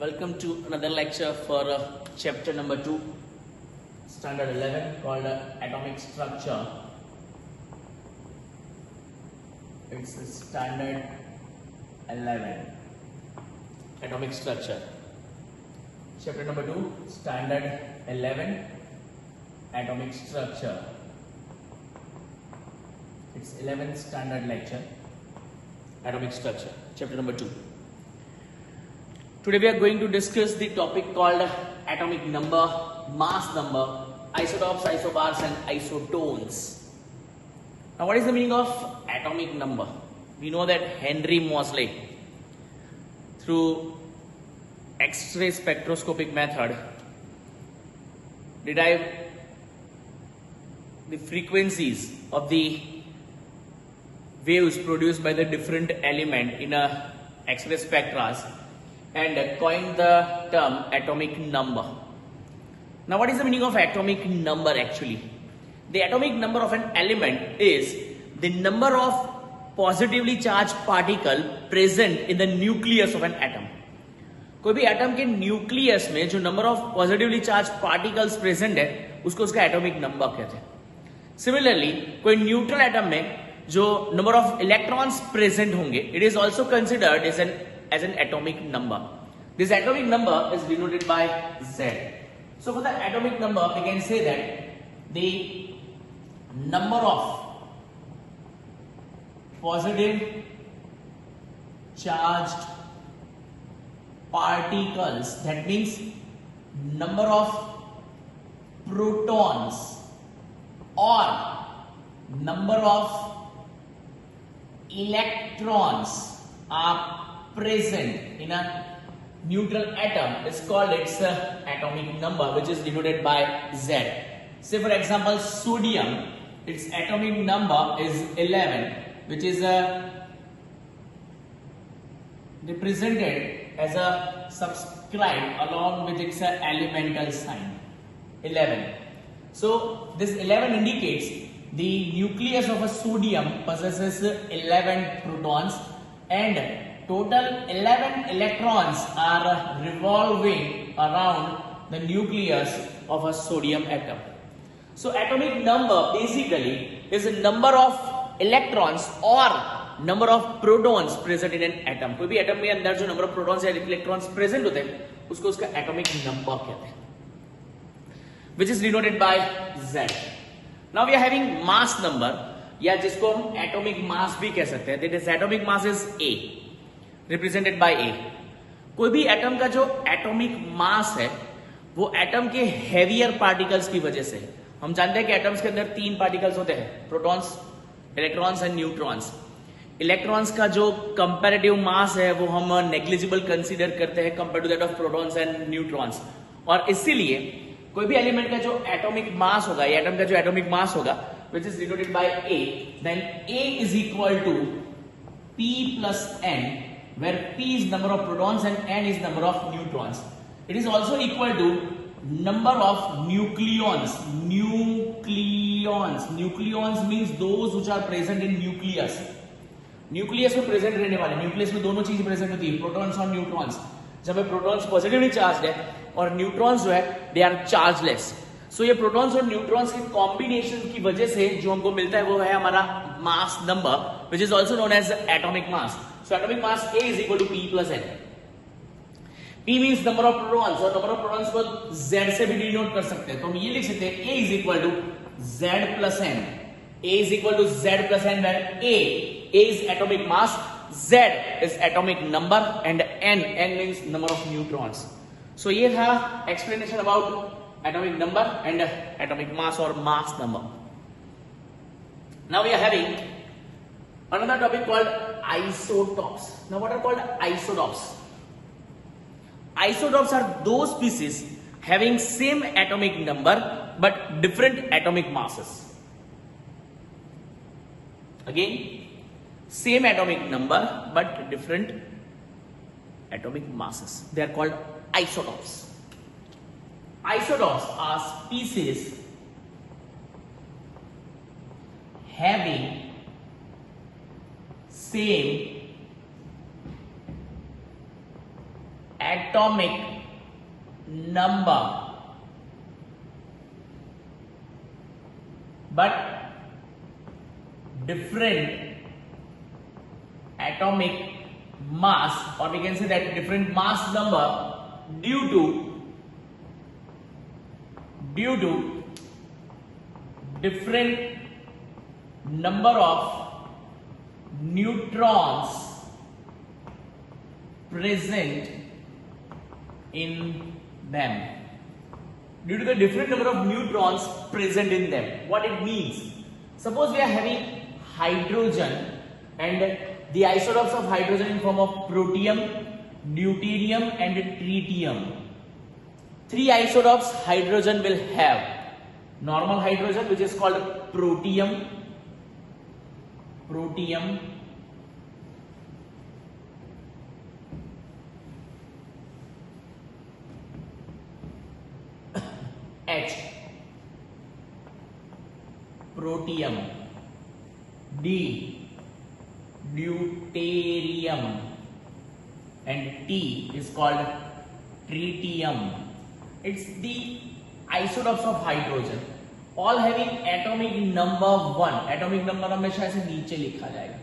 Welcome to another lecture for chapter number 2, standard 11, called atomic structure. It's standard 11, atomic structure. Chapter number 2, standard 11, atomic structure. It's 11th standard lecture, atomic structure, chapter number 2. Today we are going to discuss the topic called atomic number, mass number, isotopes, isobars and isotones. Now what is the meaning of atomic number? We know that Henry Moseley, through X-ray spectroscopic method, derived the frequencies of the waves produced by the different element in a X-ray spectra and coined the term atomic number. Now what is the meaning of atomic number actually? The atomic number of an element is the number of positively charged particle present in the nucleus of an atom. कोई भी atom के nucleus में जो number of positively charge particles present है उसको उसका atomic number कहते हैं. सिमिलरली कोई न्यूट्रल एटम में जो नंबर ऑफ इलेक्ट्रॉन्स प्रेजेंट होंगे it is also considered as an atomic number. This atomic number is denoted by Z. So for the atomic number we can say that the number of positive charged particles, that means number of protons or number of electrons are present in a neutral atom is called its atomic number, which is denoted by Z. Say for example sodium, its atomic number is 11, which is represented as a subscribe along with its elemental sign 11. So this 11 indicates the nucleus of a sodium possesses 11 protons and total 11 electrons are revolving around the nucleus of a sodium atom. So atomic number basically is the number of electrons or number of protons present in an atom. कोई भी atom में अंदर जो number of protons या electrons present होते हैं उसको उसका atomic number कहते हैं, which is denoted by Z. Now we are having mass number, या जिसको हम atomic mass भी कह सकते हैं. That is atomic mass is A, represented by A. कोई भी एटम का जो एटॉमिक मास है वो एटम के हेवियर पार्टिकल्स की वजह से. हम जानते हैं कि एटम्स के अंदर 3 पार्टिकल्स होते हैं, protons, electrons and neutrons. Electrons का जो कंपैरेटिव मास है वो हम नेग्लिजिबल कंसीडर करते हैं compare to that of protons and neutrons, और इसीलिए कोई भी एलिमेंट का जो एटॉमिक मास होगा या एटम का जो एटॉमिक मास होगा which is denoted by A, then A is equal to P plus N, where P is number of protons and N is number of neutrons. It is also equal to number of nucleons. Nucleons means those which are present in nucleus. Nucleus में present रहने वाले, nucleus में दोनों चीजें present होती है, protons और neutrons. जब प्रोटॉन्स पॉजिटिवली चार्ज है और न्यूट्रॉन्स जो है दे आर चार्जलेस. सो ये प्रोटॉन्स और न्यूट्रॉन्स के कॉम्बिनेशन की वजह से जो हमको मिलता है वो है हमारा mass number, which is also known as atomic mass. So atomic mass A is equal to P plus N. P means number of protons और number of protons को Z से भी डिनोट कर सकते हैं, तो हम ये लिख सकते हैं A is equal to Z plus N. A is equal to Z plus N, where A is atomic mass, Z is atomic number and N means number of neutrons. So ये था explanation about atomic number and atomic mass or mass number. Now we are having another topic called isotopes. Now what are called isotopes? Isotopes are those species having same atomic number but different atomic masses. Again, same atomic number but different atomic masses. They are called isotopes. Isotopes are species having same atomic number, but different atomic mass, or we can say that different mass number due to different number of neutrons present in them. Due to the different number of neutrons present in them. What it means? Suppose we are having hydrogen and the isotopes of hydrogen in form of protium, deuterium and tritium. Three isotopes hydrogen will have. Normal hydrogen, which is called protium, H, protium, D, deuterium, and T is called tritium. It's the isotopes of hydrogen, all having atomic number 1. Atomic number हमेशा ऐसे नीचे लिखा जाएगा.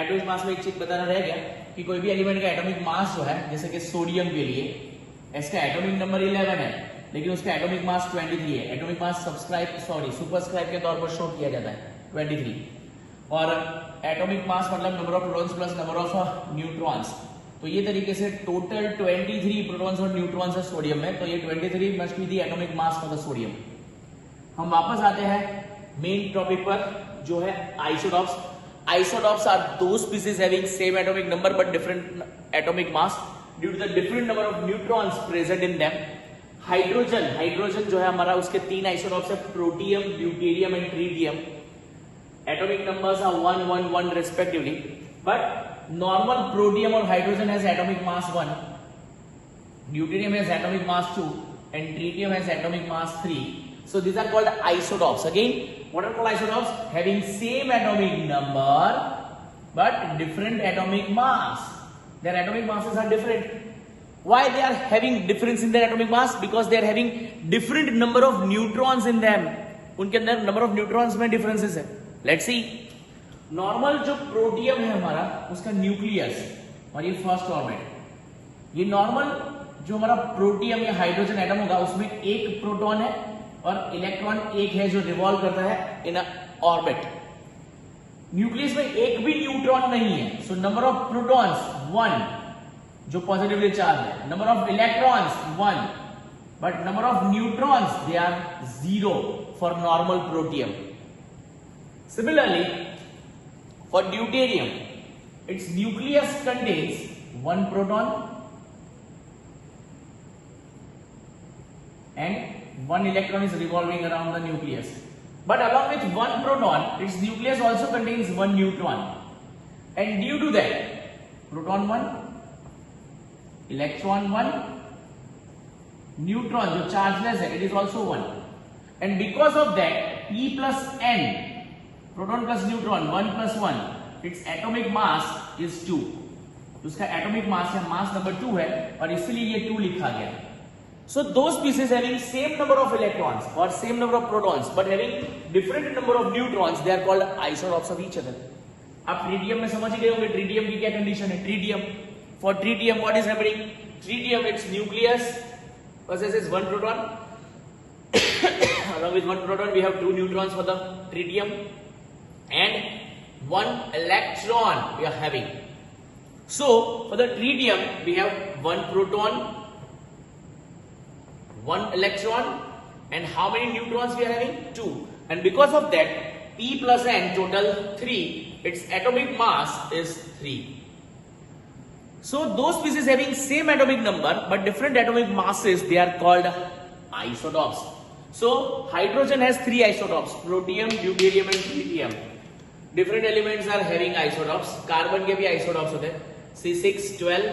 Atomic mass में एक चीज बताना रह गया कि कोई भी एलिमेंट का एटॉमिक मास जो है, जैसे कि सोडियम के लिए इसका एटॉमिक नंबर 11 है, लेकिन उसका एटॉमिक मास 23 है. एटॉमिक मास सुपरस्क्राइब के तौर पर शो किया जाता है 23. और एटॉमिक मास मतलब number of protons plus number of neutrons. तो ये तरीके से टोटल 23 प्रोटॉन्स और न्यूट्रॉन्स है सोडियम में, तो ये 23 must be the atomic mass for the sodium. हम वापस आते हैं मेन टॉपिक पर, जो है आइसोटॉप्स. आइसोटॉप्स आर दो species having same atomic number but different atomic mass due to the different number of neutrons present in them. Hydrogen जो है हमारा, उसके 3 आइसोटॉप्स है, protium, deuterium and tritium. Atomic numbers are 1, 1, 1 respectively, but normal protium or hydrogen has atomic mass 1, deuterium has atomic mass 2 and tritium has atomic mass 3. So these are called isotopes. Again, what are called isotopes? Having same atomic number but different atomic mass. Their atomic masses are different. Why they are having difference in their atomic mass? Because they are having different number of neutrons in them. उनके अंदर number of neutrons में differences है. Let's see. Normal जो protium है हमारा, उसका nucleus और ये फर्स्ट ऑर्बिट. ये नॉर्मल जो हमारा प्रोटियम या हाइड्रोजन एटम होगा, उसमें एक प्रोटॉन है और इलेक्ट्रॉन एक है जो रिवॉल्व करता है इन ऑर्बिट. न्यूक्लियस में एक भी न्यूट्रॉन नहीं है. सो नंबर ऑफ प्रोटॉन्स 1 जो पॉजिटिवली चार्ज है, number of electrons 1, but number of neutrons they are 0 for normal protium. Similarly for deuterium, its nucleus contains 1 proton and 1 electron is revolving around the nucleus. But along with 1 proton, its nucleus also contains 1 neutron. And due to that, proton 1, electron 1, neutron जो chargeless है, it is also 1. And because of that, E plus N, proton plus neutron 1 plus 1, its atomic mass is 2. उसका atomic mass है, mass number 2 है, और इसलिए ये 2 लिखा गया. So those species having same number of electrons or same number of protons but having different number of neutrons, they are called isotopes of each other. आप tritium में समझ ही गए होंगे ट्रिटियम की क्या कंडीशन है. Tritium, for tritium what is happening? Tritium, its nucleus possesses 1 proton. Along with 1 proton we have 2 neutrons for the tritium and 1 electron we are having. So for the tritium we have 1 proton, 1 electron, and how many neutrons we are having? 2. And because of that, P plus N total 3, its atomic mass is 3. So those species having same atomic number but different atomic masses, they are called isotopes. So hydrogen has 3 isotopes, protium, deuterium and tritium. Different elements are having isotopes. Carbon के भी isotopes होते हैं. C612,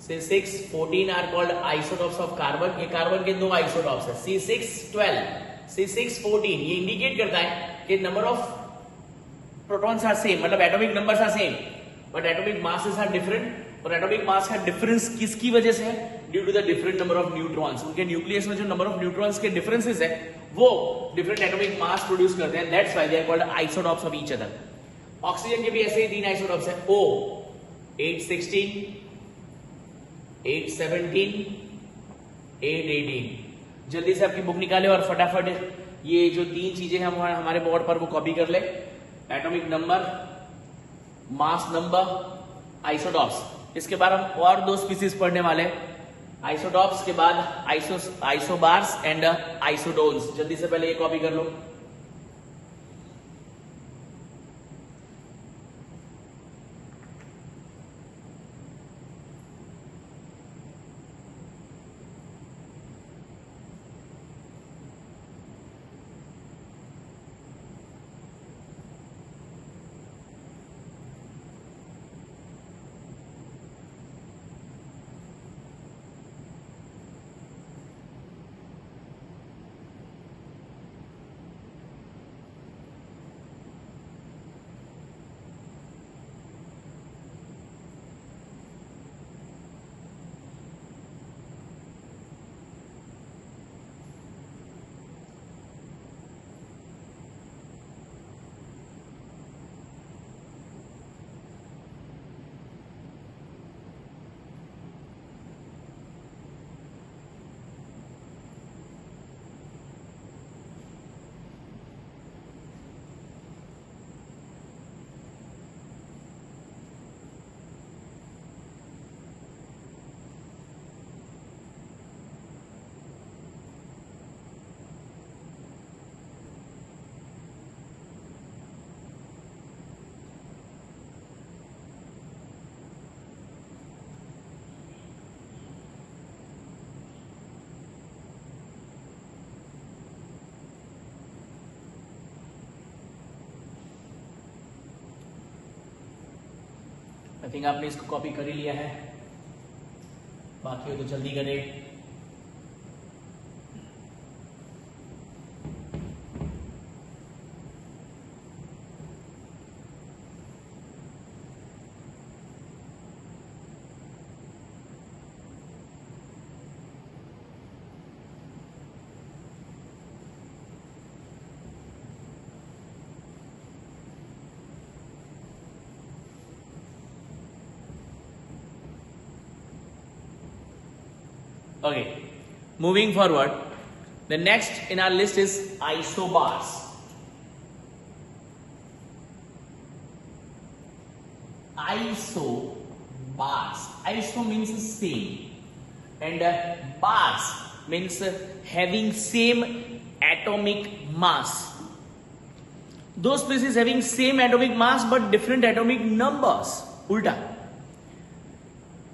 C614 are called isotopes of carbon. ये carbon के 2 isotopes है. C612, C614 ये indicate करता है कि number of protons are same, मतलब atomic numbers are same, but atomic masses are different. और एटॉमिक मास का डिफरेंस किसकी वजह से है? Due to the different number of neutrons. उनके न्यूक्लियस में जो नंबर ऑफ न्यूट्रॉन्स के डिफरेंसेस है वो डिफरेंट एटॉमिक मास प्रोड्यूस करते हैं। That's why they are called isotopes of each other. Oxygen के भी ऐसे ही 3 आइसोटॉप्स है। O 816, 817, 818। जल्दी से आपकी बुक निकाले और फटाफट ये जो 3 चीजें हम हमारे बोर्ड पर वो कॉपी कर ले। Atomic number, mass number, isotopes. इसके बाद हम और 2 स्पीसीज पढ़ने वाले, आइसोटॉप्स के बाद आइसोबार्स एंड आइसोटोन्स। जल्दी से पहले ये कॉपी कर लो। आई थिंक आपने इसको कॉपी कर ही लिया है, बाकी हो तो जल्दी करें। Okay, moving forward, the next in our list is isobars. Isobars. Iso means same, and bars means having same atomic mass. Those species having same atomic mass but different atomic numbers. उल्टा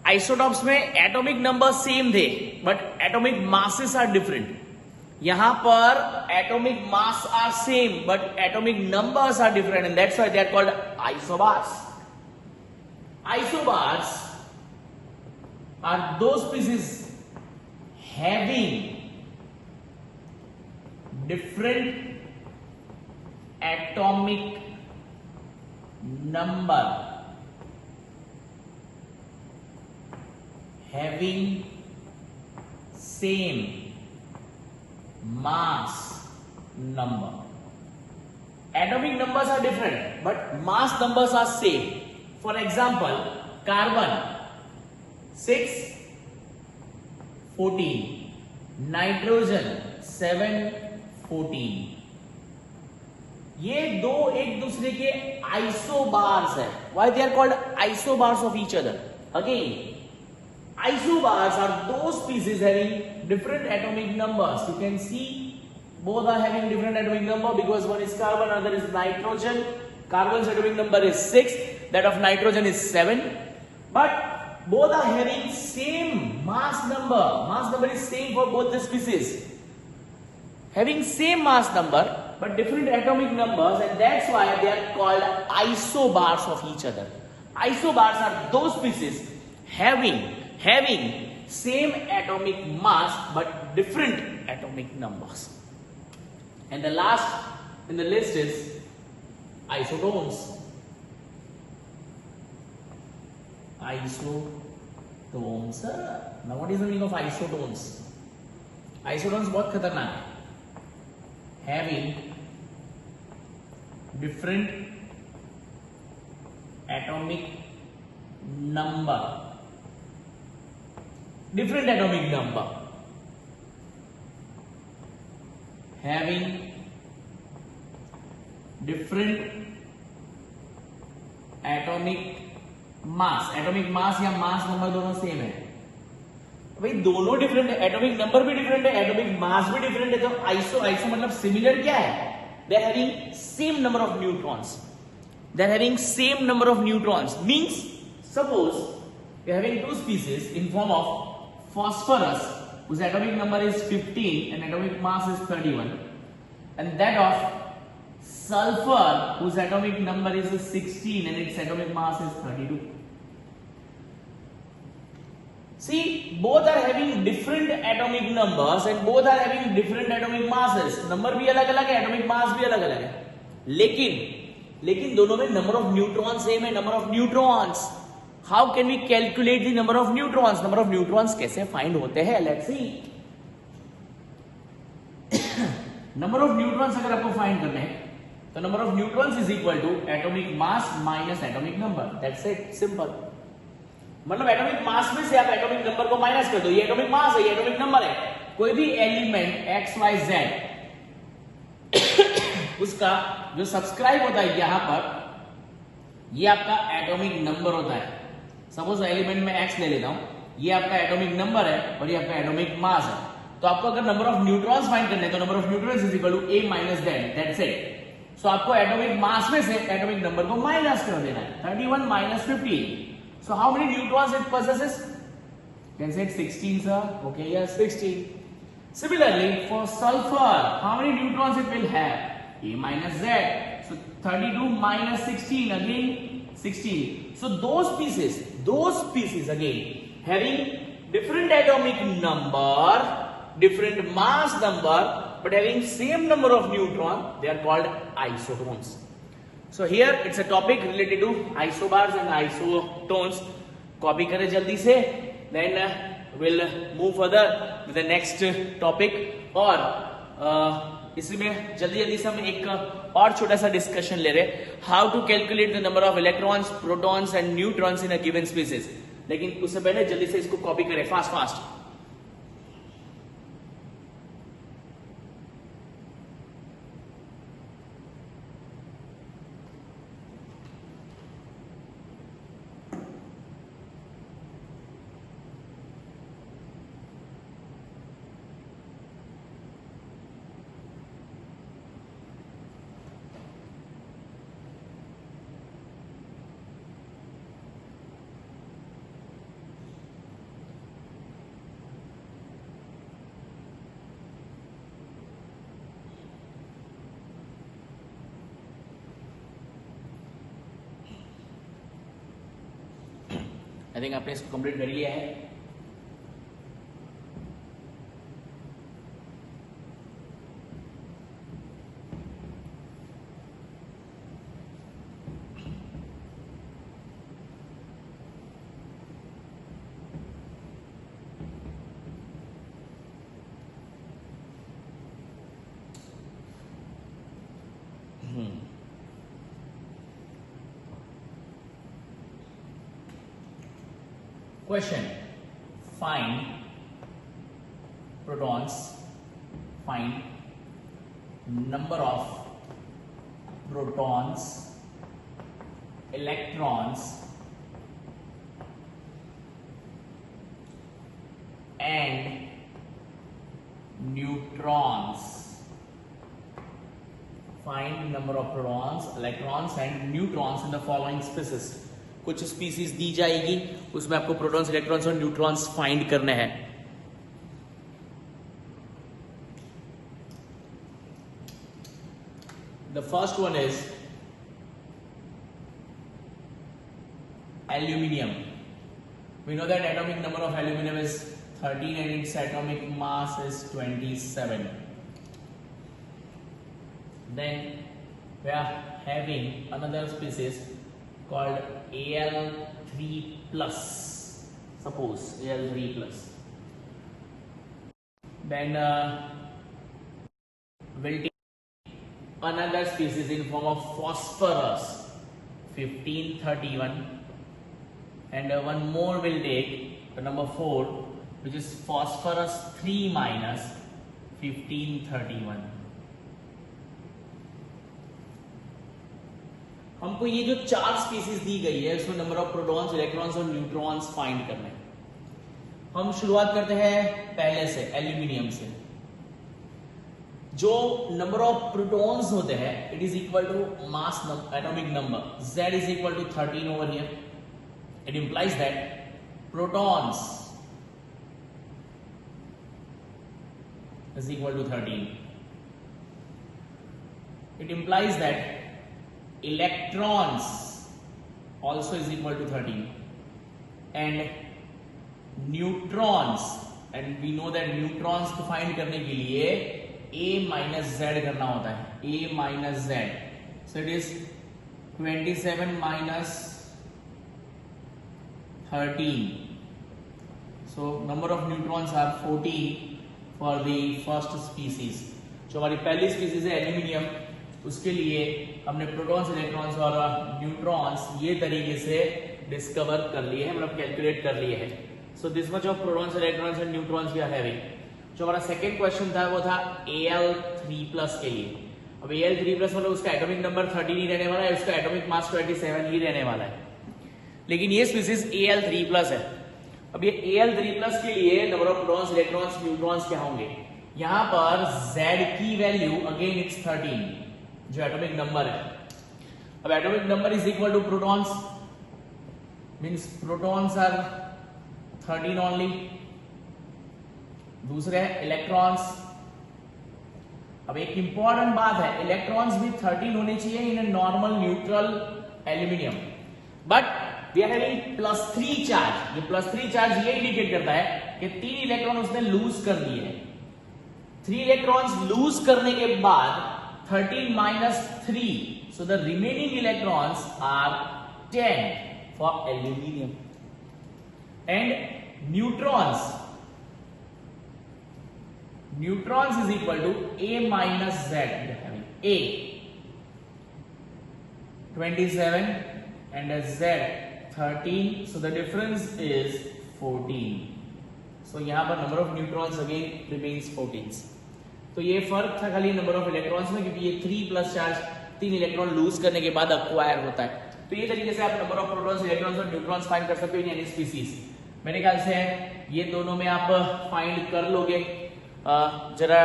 isotopes में atomic number same थे but atomic masses are different. यहां पर atomic mass are same but atomic numbers are different and that's why they are called isobars. Isobars are those species having different atomic number having same mass number. Atomic numbers are different but mass numbers are same. For example, carbon 6 14, nitrogen 7 14. ये दो एक दूसरे के isobars है। Why they are called isobars of each other? Again, isobars are those species having different atomic numbers. You can see both are having different atomic number because one is carbon, other is nitrogen. Carbon's atomic number is 6, that of nitrogen is 7. But both are having same mass number. Mass number is same for both the species. Having same mass number but different atomic numbers, and that's why they are called isobars of each other. Isobars are those species having same atomic mass but different atomic numbers. And the last in the list is isotones. Isotones. Tones. Now what is the meaning of isotones? Isotones बहुत खतरनाक है. Having different atomic number. Different atomic number. Having different atomic mass. Atomic mass या mass number दोनों same है. भाई दोनों different है, atomic number भी डिफरेंट है, एटॉमिक मास भी डिफरेंट है, तो आइसो मतलब सिमिलर क्या है? They are having same number of neutrons. They are having same number of neutrons means suppose we are having two species in form of phosphorus whose atomic number is 15 and atomic mass is 31, and that of sulfur whose atomic number is 16 and its atomic mass is 32. See, both are having different atomic numbers and both are having different atomic masses. Number भी अलग अलग है, atomic mass भी अलग अलग है, लेकिन दोनों में number of neutrons same है. number of neutrons, how can we calculate the number of neutrons? number of neutrons कैसे find होते हैं? Let's see. number of neutrons अगर आपको find करना है तो number of neutrons is equal to atomic mass minus atomic number. That's it, simple. मतलब atomic mass में से आप एटॉमिक नंबर को माइनस कर दो. ये एटॉमिक मास है, ये एटॉमिक नंबर है. कोई भी एलिमेंट एक्स वाई जेड उसका जो सब्सक्राइब होता है यहां पर, ये आपका एटॉमिक नंबर होता है. सपोज एलिमेंट में एक्स ले लेता हूं, ये आपका एटॉमिक नंबर है और ये आपका एटॉमिक मास है. तो आपको अगर नंबर ऑफ न्यूट्रॉन्स फाइंड करने हैं तो number of neutrons is equal to A minus that. That's it. So आपको एटॉमिक मास में से एटॉमिक नंबर को माइनस कर देना है. 31 minus 15. So how many neutrons it possesses? Can say 16, sir. Okay, yes, 16. Similarly, for sulfur, how many neutrons it will have? A minus Z. So 32 minus 16, again 16. So those species again having different atomic number, different mass number, but having same number of neutron, they are called isotones. So here it's a topic related to isobars and isotones. Copy करें जल्दी से, then we'll move further to the next topic. और इसमें जल्दी से हम एक और छोटा सा डिस्कशन ले रहे हैं, how to calculate the number of electrons, protons and neutrons in a given species. लेकिन उससे पहले जल्दी से इसको कॉपी करें फास्ट. आई थिंक आपने इसको कंप्लीट कर लिया है. Question: find protons, find number of protons, electrons and neutrons. Find number of protons, electrons and neutrons in the following species. कुछ स्पीसीज दी जाएगी, उसमें आपको प्रोटॉन्स, इलेक्ट्रॉन्स और न्यूट्रॉन्स फाइंड करने हैं. The first one is aluminium. We know that atomic number of aluminium is 13 and its atomic mass is 27. Then we are having another species called Al3 plus. suppose Al3 plus. Then we'll take another species in form of phosphorus 1531, and one more we'll take the number 4, which is phosphorus 3 minus 1531. हमको ये जो 4 species दी गई है उसमें number of protons, electrons और neutrons find करने हैं। हम शुरुआत करते हैं पहले से, एल्यूमिनियम से। जो नंबर ऑफ प्रोटॉन्स होते हैं it is equal to mass atomic number, Z is equal to 13 over here. It implies that protons is equal to 13. It implies that electrons also is equal to 13, and neutrons, and we know that neutrons को find करने के लिए A minus Z करना होता है, A minus Z, so it is 27 minus 13, so number of neutrons are 14 for the first species. जो हमारी पहली species है एल्यूमिनियम, उसके लिए हमने प्रोटॉन्स, इलेक्ट्रॉन्स और न्यूट्रॉन्स ये तरीके से डिस्कवर कर लिए हैं, मतलब कैलकुलेट कर लिए हैं। So this much of protons, electrons and neutrons we are having. जो हमारा सेकंड क्वेश्चन था वो था Al3+ के लिए। अब Al3+ मतलब उसका एटॉमिक नंबर 13 ही रहने वाला है, उसका एटॉमिक मास 27 ही रहने वाला है, लेकिन ये स्पीसीज Al3+ है। अब ये Al3+ के लिए number of protons, electrons, neutrons क्या होंगे? यहां पर Z की वैल्यू अगेन इट्स 13 जो एटॉमिक नंबर है। अब atomic number is equal to protons, means protons are 13 only. दूसरे है इलेक्ट्रॉन्स। अब एक इंपॉर्टेंट बात है, इलेक्ट्रॉन्स भी 13 होने चाहिए in a normal neutral aluminium, but we are having +3 charge. ये +3 चार्ज ये इंडिकेट करता है कि 3 इलेक्ट्रॉन उसने लूज कर दिए हैं। 3 इलेक्ट्रॉन्स लूज करने के बाद 13 minus 3, so the remaining electrons are 10 for aluminium. And neutrons is equal to A minus Z. A 27 and a Z 13, so the difference is 14. So यहाँ पर number of neutrons again remains 14. तो ये फर्क था खाली नंबर ऑफ इलेक्ट्रॉन्स में, क्योंकि ये 3+ चार्ज 3 इलेक्ट्रॉन लूज करने के बाद अक्वायर होता है। तो ये तरीके से आप नंबर ऑफ प्रोटॉन्स, इलेक्ट्रॉन्स और न्यूट्रॉन्स फाइंड कर सकते हो इन एनी स्पीसीज। मेरे ख्याल से ये दोनों में आप फाइंड कर लोगे। जरा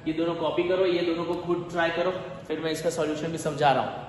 ये दोनों कॉपी करो, ये दोनों को खुद ट्राई करो, फिर मैं इसका सॉल्यूशन भी समझा रहा हूं।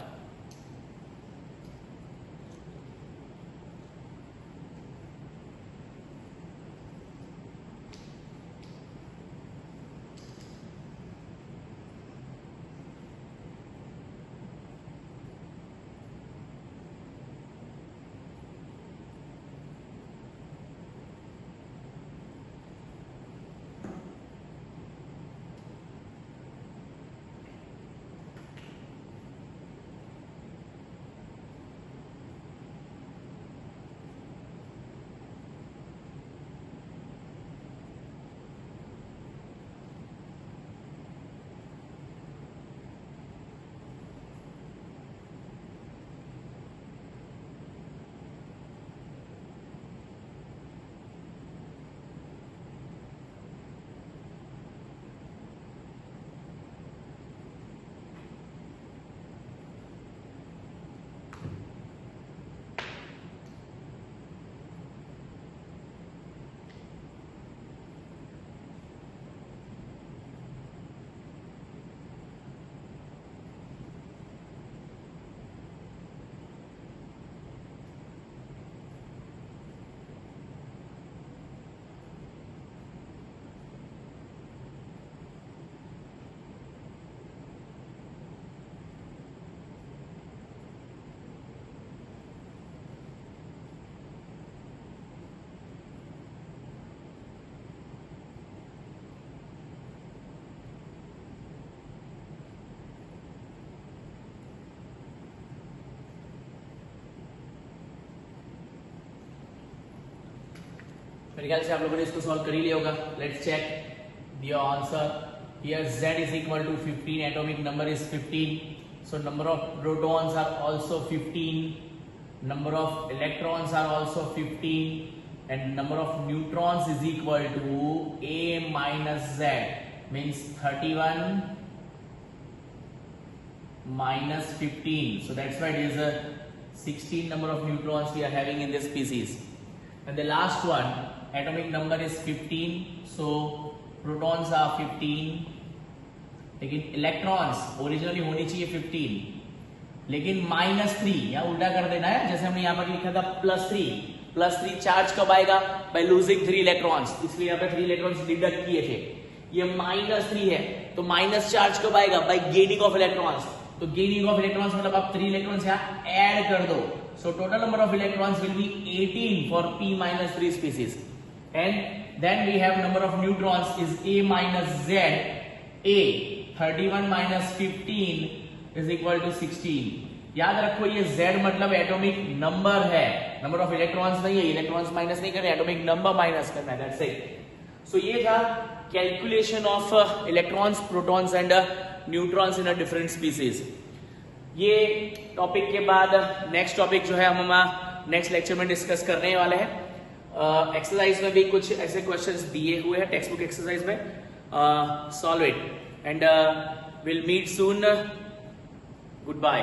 मेरे ख्याल से आप लोगों ने इसको सॉल्व कर ही लिया होगा. Let's check your answer. Here Z is equal to 15, atomic number is 15, so number of protons are also 15, number of electrons are also 15, and number of neutrons is equal to A minus Z, means 31 minus 15, so that's why it is a 16 number of neutrons we are having in this species. And the last one, atomic number is 15, so protons are 15, लेकिन electrons originally होनी चाहिए 15, लेकिन -3 या उल्टा कर देना है, जैसे हमने यहाँ पर लिखा था +3 चार्ज कब आएगा? बाय लूजिंग 3 इलेक्ट्रॉन्स, इसलिए यहाँ पे 3 इलेक्ट्रॉन्स डिडक्ट किए थे. ये -3 है तो माइनस चार्ज कब आएगा? Bye gaining of electrons. तो गेनिंग ऑफ इलेक्ट्रॉन्स मतलब आप 3 इलेक्ट्रॉन्स यहाँ ऐड कर दो, so total number of electrons will be 18 for p-3 species. And then we have number of neutrons is A minus Z. A 31 minus 15 is equal to 16. याद रखो ये Z मतलब atomic number है, number of electrons नहीं है. Electrons minus नहीं करना, atomic number minus करना है. That's it. सो ये था calculation of electrons, protons and neutrons in a different species. ये टॉपिक के बाद नेक्स्ट टॉपिक जो है हम नेक्स्ट लेक्चर में डिस्कस करने वाले हैं. एक्सरसाइज में भी कुछ ऐसे क्वेश्चंस दिए हुए हैं टेक्स्ट बुक एक्सरसाइज में. Solve it and will meet soon. Good bye.